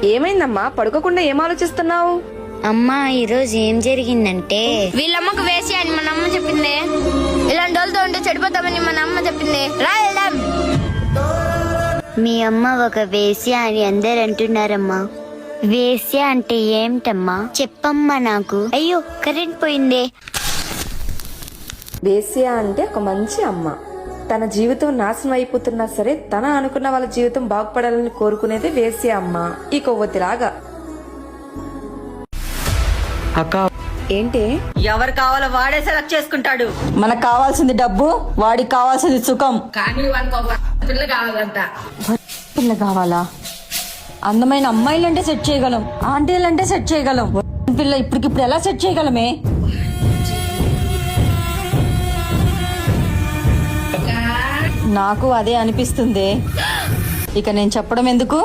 ఏమైందమ్మా? పడుకోకుండా ఏం ఆలోచిస్తున్నావు? అమ్మా ఈరోజు ఏం జరిగిందంటే వీళ్ళమ్మకు వేసి అని మన అమ్మ చెప్పింది. ఇలాంటి వాళ్ళతో ఉంటే చెడిపోతామని మన అమ్మ చెప్పింది. రా వెళ్దాం. మీ అమ్మ ఒక వేశ్య అని అందరు అంటున్నారమ్మా. వేశ్య అంటే ఏమిటమ్మా? చెప్పమ్మా నాకు. అయ్యో కరెంట్ పోయిందే. వేశ్య అంటే ఒక మంచి అమ్మ. తన జీవితం నాశనం అయిపోతున్నా సరే తన అనుకున్న వాళ్ళ జీవితం బాగుపడాలని కోరుకునేదే వేశ్య అమ్మ. ఈ కొవ్వొత్తిలాగా. అక్క ఏంటి? ఎవరు కావాలో వాడే సెలెక్ట్ చేసుకుంటాడు. మనకు కావాల్సింది డబ్బు, వాడికి కావాల్సింది సుఖం. కానీ పిల్ల కావాలంట. పిల్ల కావాలా? అందమైన అమ్మాయిలంటే సెట్ చేయగలం, ఆంటీలంటే సెట్ చేయగలం. పిల్ల ఇప్పటికిప్పుడు ఎలా సెట్ చేయగలమే? నాకు అదే అనిపిస్తుంది. ఇక నేను చెప్పడం ఎందుకు?